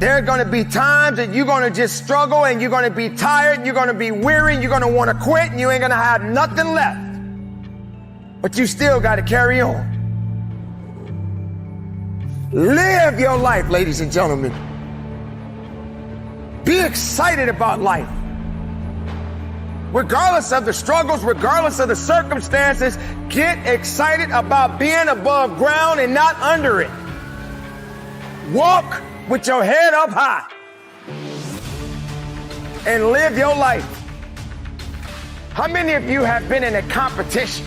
There are going to be times that you're going to just struggle and you're going to be tired and you're going to be weary and you're going to want to quit and you ain't going to have nothing left. But you still got to carry on. Live your life, ladies and gentlemen. Be excited about life. Regardless of the struggles, regardless of the circumstances, get excited about being above ground and not under it. Walk with your head up high and live your life. How many of you have been in a competition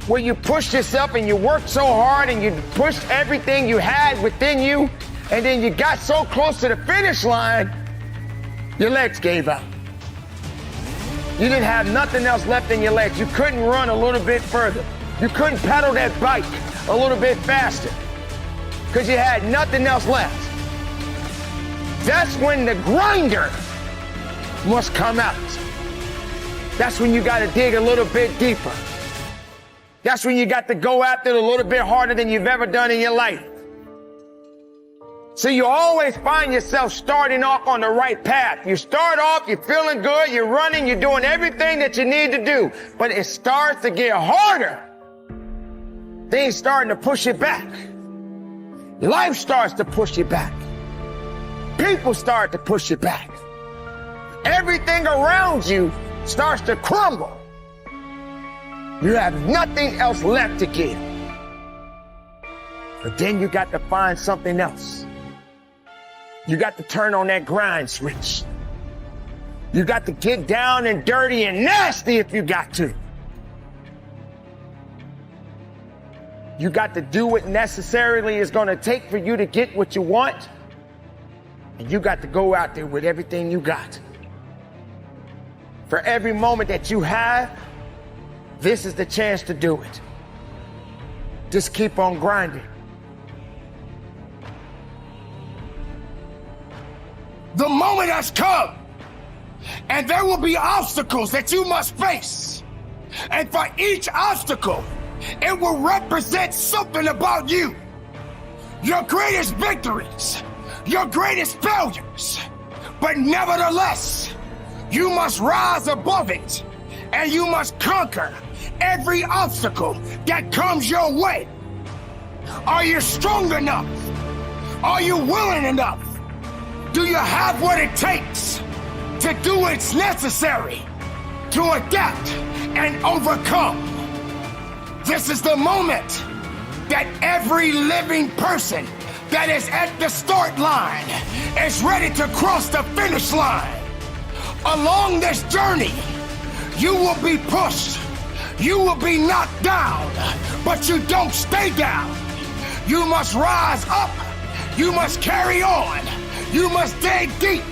where you pushed yourself and you worked so hard and you pushed everything you had within you, and then you got so close to the finish line, your legs gave out. You didn't have nothing else left in your legs. You couldn't run a little bit further. You couldn't pedal that bike a little bit faster because you had nothing else left. That's when the grinder must come out. That's when you got to dig a little bit deeper. That's when you got to go after it a little bit harder than you've ever done in your life. So you always find yourself starting off on the right path. You start off, you're feeling good, you're running, you're doing everything that you need to do. But it starts to get harder. Things starting to push you back. Life starts to push you back. People start to push you back. Everything around you starts to crumble. You have nothing else left to give. But then you got to find something else. You got to turn on that grind switch. You got to get down and dirty and nasty if you got to. You got to do what necessarily is going to take for you to get what you want. And you got to go out there with everything you got. For every moment that you have, this is the chance to do it. Just keep on grinding. The moment has come, and there will be obstacles that you must face. And for each obstacle, it will represent something about you. Your greatest victories, your greatest failures. But nevertheless, you must rise above it, and you must conquer every obstacle that comes your way. Are you strong enough? Are you willing enough? Do you have what it takes to do what's necessary to adapt and overcome? This is the moment that every living person that is at the start line is ready to cross the finish line. Along this journey, you will be pushed. You will be knocked down, but you don't stay down. You must rise up. You must carry on. You must dig deep.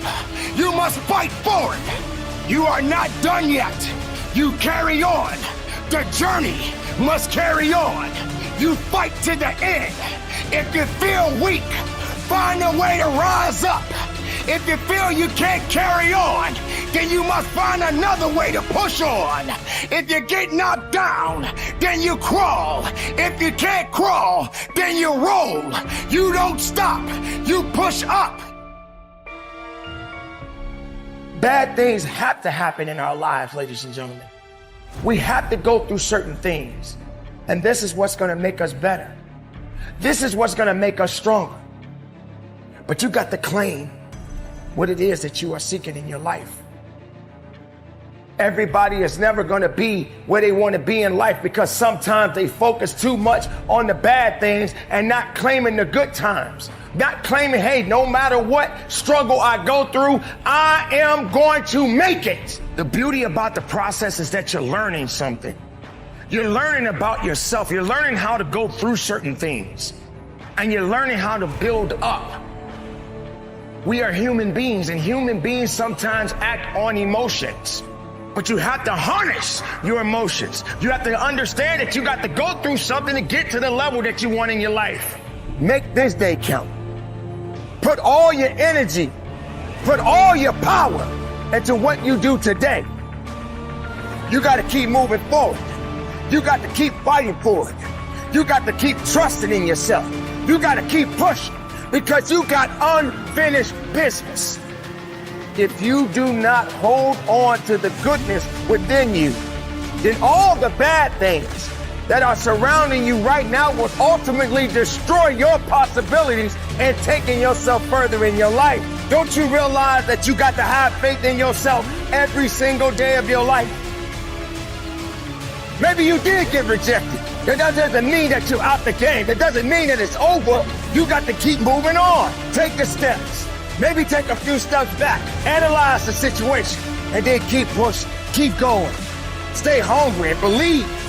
You must fight forward. You are not done yet. You carry on. The journey must carry on. You fight to the end. If you feel weak, find a way to rise up. If you feel you can't carry on, then you must find another way to push on. If you get knocked down, then you crawl. If you can't crawl, then you roll. You don't stop. You push up. Bad things have to happen in our lives, ladies and gentlemen. We have to go through certain things. And this is what's going to make us better. This is what's going to make us stronger. But you got to claim what it is that you are seeking in your life. Everybody is never going to be where they want to be in life because sometimes they focus too much on the bad things and not claiming the good times. Not claiming, hey, no matter what struggle I go through, I am going to make it. The beauty about the process is that you're learning something. You're learning about yourself. You're learning how to go through certain things. And you're learning how to build up. We are human beings, and human beings sometimes act on emotions. But you have to harness your emotions. You have to understand that you got to go through something to get to the level that you want in your life. Make this day count. Put all your energy, put all your power into what you do today. You got to keep moving forward. You got to keep fighting for it. You got to keep trusting in yourself. You got to keep pushing. because you got unfinished business. If you do not hold on to the goodness within you, then all the bad things that are surrounding you right now will ultimately destroy your possibilities and taking yourself further in your life. Don't you realize that you got to have faith in yourself every single day of your life? Maybe you did get rejected. That doesn't mean that you're out the game. That doesn't mean that it's over. You got to keep moving on. Take the steps. Maybe take a few steps back. Analyze the situation. And then keep pushing. Keep going. Stay hungry and believe.